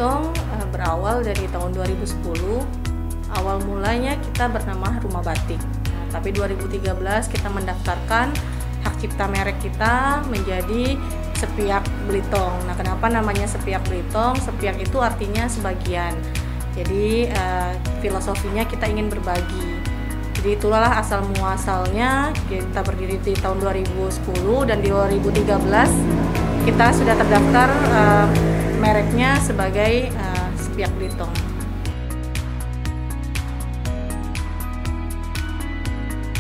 Belitung berawal dari tahun 2010. Awal mulanya kita bernama Rumah Batik. Tapi 2013 kita mendaftarkan hak cipta merek kita menjadi Sepiak Belitung. Nah, kenapa namanya Sepiak Belitung? Sepiak itu artinya sebagian. Jadi filosofinya kita ingin berbagi. Jadi itulah asal muasalnya. Kita berdiri di tahun 2010 dan di 2013 kita sudah terdaftar mereknya sebagai Sepiak Belitung.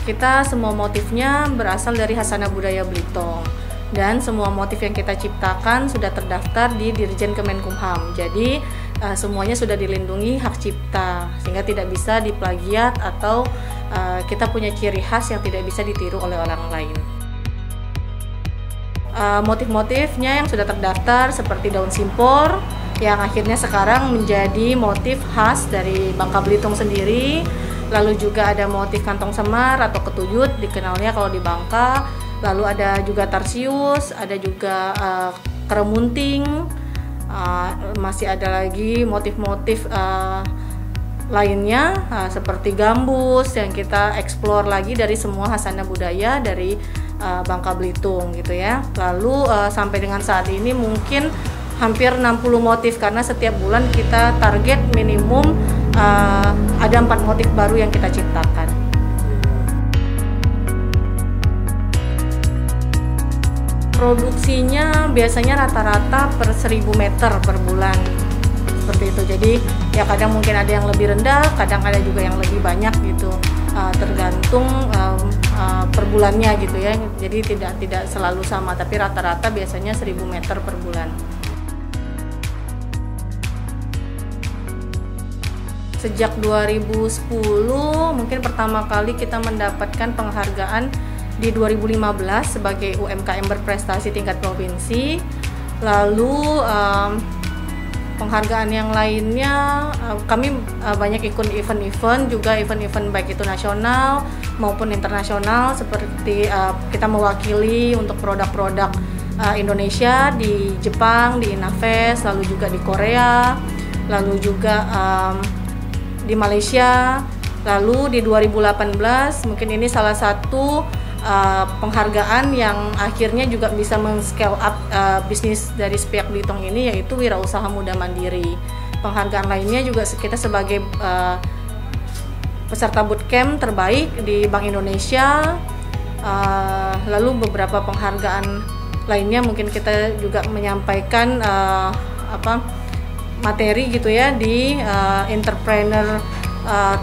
Kita semua motifnya berasal dari Khasanah Budaya Belitung dan semua motif yang kita ciptakan sudah terdaftar di Dirjen Kemenkumham. Jadi semuanya sudah dilindungi hak cipta sehingga tidak bisa diplagiat atau kita punya ciri khas yang tidak bisa ditiru oleh orang lain. Motif-motifnya yang sudah terdaftar seperti daun simpor yang akhirnya sekarang menjadi motif khas dari Bangka Belitung sendiri. Lalu juga ada motif kantong semar atau ketuyut, dikenalnya kalau di Bangka. Lalu ada juga tarsius, ada juga keremunting. Masih ada lagi motif-motif lainnya seperti gambus yang kita eksplor lagi dari semua khasanah budaya dari Bangka Belitung gitu ya. Lalu sampai dengan saat ini mungkin hampir 60 motif karena setiap bulan kita target minimum ada 4 motif baru yang kita ciptakan. Produksinya biasanya rata-rata per 1000 meter per bulan seperti itu. Jadi ya kadang mungkin ada yang lebih rendah, kadang ada juga yang lebih banyak gitu, tergantung per bulannya gitu ya. Jadi tidak selalu sama, tapi rata-rata biasanya 1000 meter per bulan. Sejak 2010 mungkin pertama kali kita mendapatkan penghargaan di 2015 sebagai UMKM berprestasi tingkat provinsi. Lalu penghargaan yang lainnya kami banyak ikut event-event, juga event-event baik itu nasional maupun internasional, seperti kita mewakili untuk produk-produk Indonesia di Jepang, di Inafest, lalu juga di Korea, lalu juga di Malaysia. Lalu di 2018 mungkin ini salah satu penghargaan yang akhirnya juga bisa men-scale up bisnis dari Sepiak Belitung ini, yaitu Wirausaha Muda Mandiri. Penghargaan lainnya juga kita sebagai peserta bootcamp terbaik di Bank Indonesia. Lalu beberapa penghargaan lainnya mungkin kita juga menyampaikan materi gitu ya di entrepreneur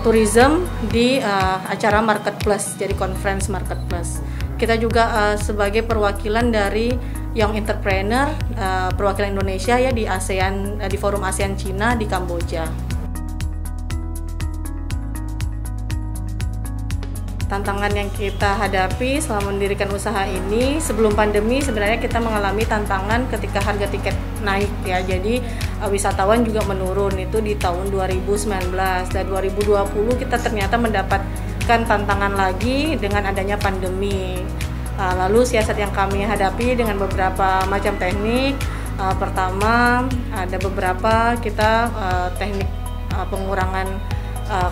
tourism di acara Marketplace, jadi conference Marketplace. Kita juga sebagai perwakilan dari Young Entrepreneur perwakilan Indonesia ya di ASEAN, di forum ASEAN Cina di Kamboja. Tantangan yang kita hadapi selama mendirikan usaha ini, sebelum pandemi sebenarnya kita mengalami tantangan ketika harga tiket naik ya. Jadi wisatawan juga menurun itu di tahun 2019 dan 2020 kita ternyata mendapatkan tantangan lagi dengan adanya pandemi. Lalu siasat yang kami hadapi dengan beberapa macam teknik. Pertama ada beberapa kita teknik pengurangan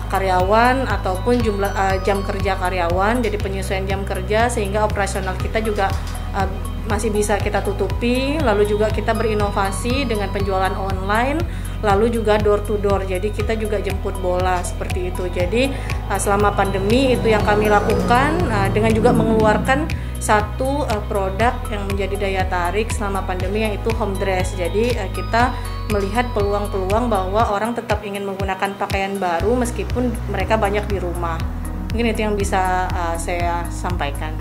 karyawan ataupun jumlah jam kerja karyawan, jadi penyesuaian jam kerja sehingga operasional kita juga masih bisa kita tutupi. Lalu juga kita berinovasi dengan penjualan online, lalu juga door to door, jadi kita juga jemput bola seperti itu. Jadi selama pandemi itu yang kami lakukan, dengan juga mengeluarkan satu produk yang menjadi daya tarik selama pandemi, yaitu home dress. Jadi kita melihat peluang-peluang bahwa orang tetap ingin menggunakan pakaian baru meskipun mereka banyak di rumah. Mungkin itu yang bisa saya sampaikan.